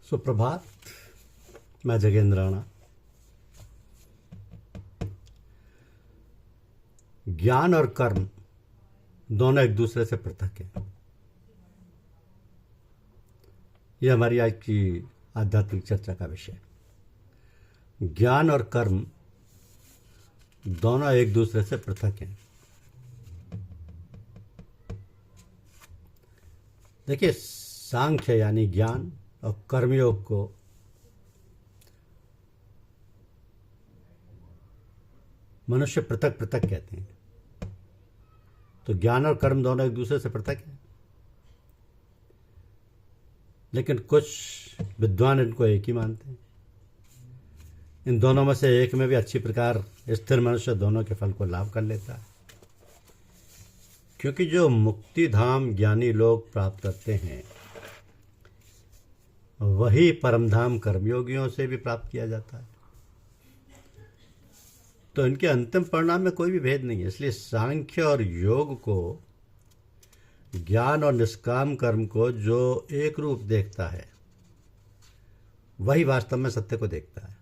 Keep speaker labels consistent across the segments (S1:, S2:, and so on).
S1: सुप्रभात। मैं जगेंद्र राणा। ज्ञान और कर्म दोनों एक दूसरे से पृथक हैं। यह हमारी आज की आध्यात्मिक चर्चा का विषय। ज्ञान और कर्म दोनों एक दूसरे से पृथक हैं। देखिए, सांख्य यानी ज्ञान और कर्मयोग को मनुष्य पृथक पृथक कहते हैं। तो ज्ञान और कर्म दोनों एक दूसरे से पृथक हैं, लेकिन कुछ विद्वान इनको एक ही मानते हैं। इन दोनों में से एक में भी अच्छी प्रकार स्थिर मनुष्य दोनों के फल को लाभ कर लेता है, क्योंकि जो मुक्ति धाम ज्ञानी लोग प्राप्त करते हैं वही परमधाम कर्मयोगियों से भी प्राप्त किया जाता है। तो इनके अंतिम परिणाम में कोई भी भेद नहीं है। इसलिए सांख्य और योग को, ज्ञान और निष्काम कर्म को जो एक रूप देखता है वही वास्तव में सत्य को देखता है।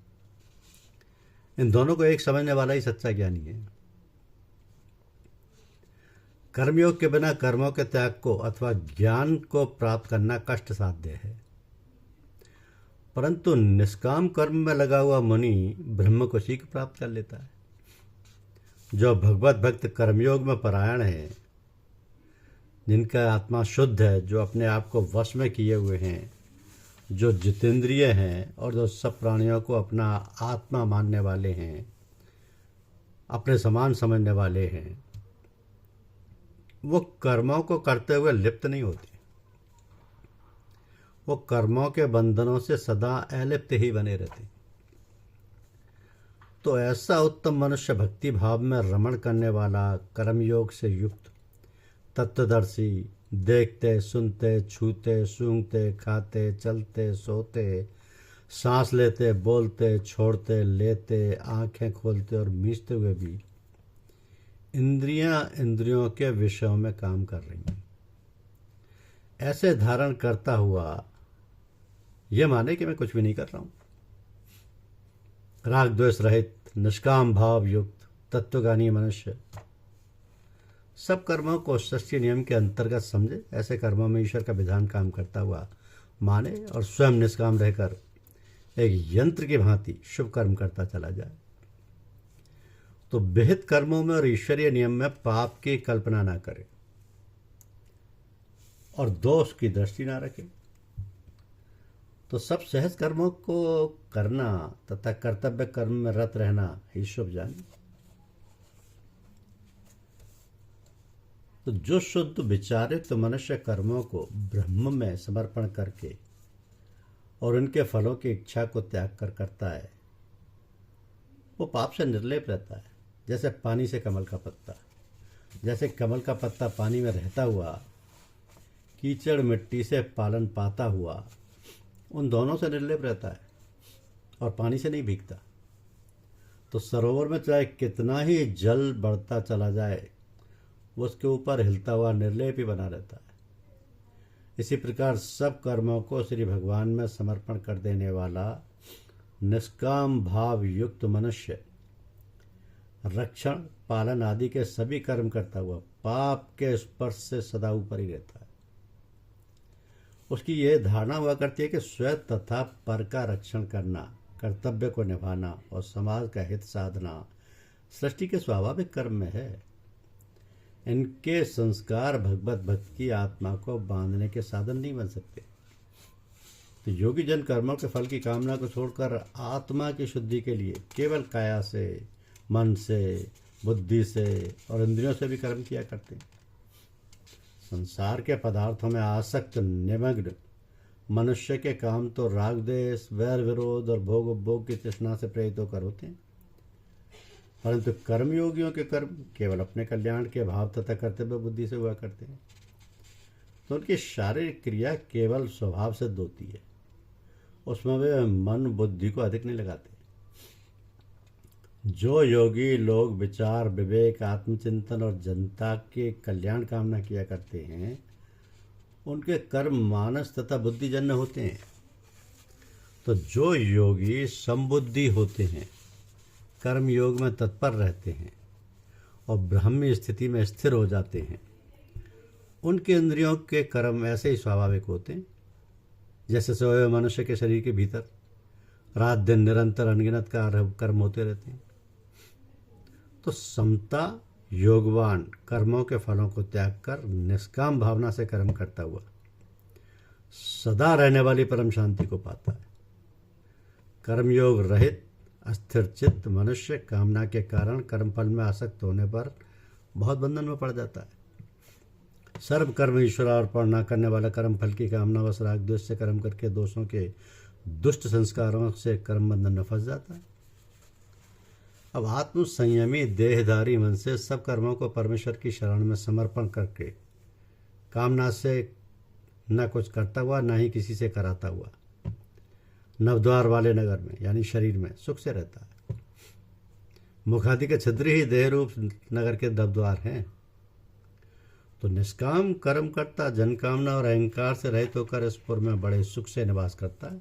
S1: इन दोनों को एक समझने वाला ही सच्चा ज्ञानी है। कर्मयोग के बिना कर्मों के त्याग को अथवा ज्ञान को प्राप्त करना कष्ट साध्य है, परंतु निष्काम कर्म में लगा हुआ मुनि ब्रह्म को शीघ्र प्राप्त कर लेता है। जो भगवत भक्त कर्मयोग में परायण है, जिनका आत्मा शुद्ध है, जो अपने आप को वश में किए हुए हैं, जो जितेंद्रिय हैं और जो सब प्राणियों को अपना आत्मा मानने वाले हैं, अपने समान समझने वाले हैं, वो कर्मों को करते हुए लिप्त नहीं होते। वो कर्मों के बंधनों से सदा अलिप्त ही बने रहते। तो ऐसा उत्तम मनुष्य भक्ति भाव में रमण करने वाला, कर्मयोग से युक्त, तत्वदर्शी, देखते, सुनते, छूते, सूंघते, खाते, चलते, सोते, सांस लेते, बोलते, छोड़ते, लेते, आंखें खोलते और मीचते हुए भी इंद्रियों के विषयों में काम कर रही हैं, ऐसे धारण करता हुआ यह माने कि मैं कुछ भी नहीं कर रहा हूं। राग द्वेष रहित, निष्काम भाव युक्त तत्वज्ञानी मनुष्य सब कर्मों को सृष्टि नियम के अंतर्गत समझे। ऐसे कर्मों में ईश्वर का विधान काम करता हुआ माने और स्वयं निष्काम रहकर एक यंत्र की भांति शुभ कर्म करता चला जाए। तो विहित कर्मों में और ईश्वरीय नियम में पाप की कल्पना ना करे और दोष की दृष्टि ना रखे। तो सब सहज कर्मों को करना तथा कर्तव्य कर्म में रत रहना ही शुभ जाने। तो जो शुद्ध विचारित मनुष्य कर्मों को ब्रह्म में समर्पण करके और उनके फलों की इच्छा को त्याग कर करता है, वो पाप से निर्लेप रहता है। जैसे पानी से कमल का पत्ता, जैसे कमल का पत्ता पानी में रहता हुआ कीचड़ मिट्टी से पालन पाता हुआ उन दोनों से निर्लेप रहता है और पानी से नहीं भीगता। तो सरोवर में चाहे कितना ही जल बढ़ता चला जाए, वो उसके ऊपर हिलता हुआ निर्लेप ही बना रहता है। इसी प्रकार सब कर्मों को श्री भगवान में समर्पण कर देने वाला निष्काम भाव युक्त मनुष्य रक्षण, पालन आदि के सभी कर्म करता हुआ पाप के स्पर्श से सदा ऊपर ही रहता है। उसकी यह धारणा हुआ करती है कि स्वयं तथा पर का रक्षण करना, कर्तव्य को निभाना और समाज का हित साधना सृष्टि के स्वाभाविक कर्म में है। इनके संस्कार भगवत भक्त की आत्मा को बांधने के साधन नहीं बन सकते। तो योगी जन कर्मों के फल की कामना को छोड़कर आत्मा की शुद्धि के लिए केवल काया से, मन से, बुद्धि से और इंद्रियों से भी कर्म किया करते हैं। संसार के पदार्थों में आसक्त निमग्न मनुष्य के काम तो राग द्वेष, वैर विरोध और भोग उपभोग की तृष्णा से प्रेरित होकर होते हैं, परंतु कर्मयोगियों के कर्म केवल अपने कल्याण के भाव तथा कर्तव्य बुद्धि से हुआ करते हैं। तो उनकी शारीरिक क्रिया केवल स्वभाव सिद्ध होती है, उसमें वे मन बुद्धि को अधिक नहीं लगाते। जो योगी लोग विचार, विवेक, आत्मचिंतन और जनता के कल्याण कामना किया करते हैं, उनके कर्म मानस तथा बुद्धिजन्य होते हैं। तो जो योगी समबुद्धि होते हैं, कर्म योग में तत्पर रहते हैं और ब्राह्मी स्थिति में स्थिर हो जाते हैं, उनके इंद्रियों के कर्म ऐसे ही स्वाभाविक होते हैं जैसे सोए मनुष्य के शरीर के भीतर रात दिन निरंतर अनगिनत कर्म होते रहते हैं। तो समता योगवान कर्मों के फलों को त्याग कर निष्काम भावना से कर्म करता हुआ सदा रहने वाली परम शांति को पाता है। कर्मयोग रहित अस्थिर चित्त मनुष्य कामना के कारण कर्मफल में आसक्त होने पर बहुत बंधन में पड़ जाता है। सर्व कर्म ईश्वर अर्पण न करने वाला कर्म फल की कामना व राग द्वेष से कर्म करके दोषों के दुष्ट संस्कारों से कर्म बंधन में फंस जाता है। अब आत्म संयमी देहधारी मन से सब कर्मों को परमेश्वर की शरण में समर्पण करके कामना से न कुछ करता हुआ न ही किसी से कराता हुआ नवद्वार वाले नगर में यानी शरीर में सुख से रहता है। मुखादि के छिद्र ही देह रूप नगर के नवद्वार हैं। तो निष्काम कर्म करता जनकामना और अहंकार से रहित होकर इस पुर में बड़े सुख से निवास करता है।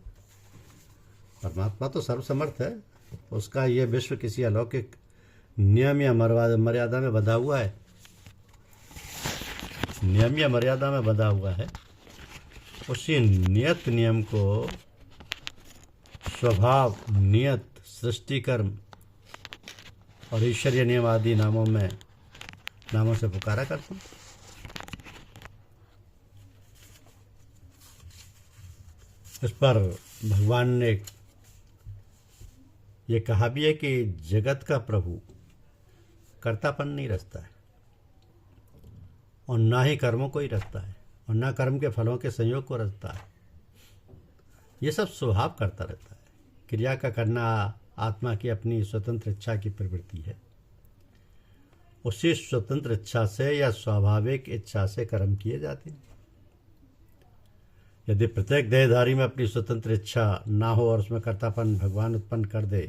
S1: परमात्मा तो सर्वसमर्थ है, उसका ये विश्व किसी अलौकिक नियम या मर्यादा में बंधा हुआ है, नियम या मर्यादा में बंधा हुआ है। उसी नियत नियम को स्वभाव, नियत, सृष्टि कर्म और ईश्वरीय नियम आदि नामों से पुकारा करता हूँ। इस पर भगवान ने ये कहा भी है कि जगत का प्रभु कर्तापन नहीं रचता है और ना ही कर्मों को ही रचता है और ना कर्म के फलों के संयोग को रचता है। ये सब स्वभाव करता रहता है। क्रिया का करना आत्मा की अपनी स्वतंत्र इच्छा की प्रवृत्ति है। उसी स्वतंत्र इच्छा से या स्वाभाविक इच्छा से कर्म किए जाते हैं। यदि प्रत्येक देहधारी में अपनी स्वतंत्र इच्छा ना हो और उसमें कर्तापन भगवान उत्पन्न कर दे,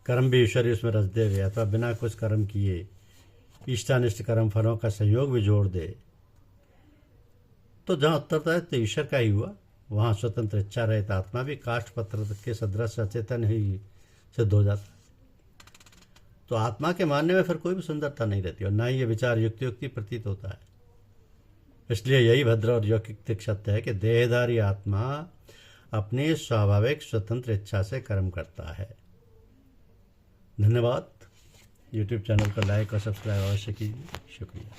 S1: कर्म भी ईश्वर उसमें रच दे, अथवा बिना कुछ कर्म किए इष्टानिष्ट कर्म फलों का संयोग भी जोड़ दे, तो जहाँ उत्तरदायित्व ईश्वर का ही हुआ वहाँ स्वतंत्र इच्छा रहित आत्मा भी काष्ठ पत्र के सदृश अचेतन ही सिद्ध हो जाता है। तो आत्मा के मानने में फिर कोई भी सुंदरता नहीं रहती और ना ही ये विचार युक्ति प्रतीत होता है। इसलिए यही भद्र और यौकिक सत्य है कि देहधारी आत्मा अपनी स्वाभाविक स्वतंत्र इच्छा से कर्म करता है। धन्यवाद। YouTube चैनल को लाइक और सब्सक्राइब अवश्य कीजिए। शुक्रिया।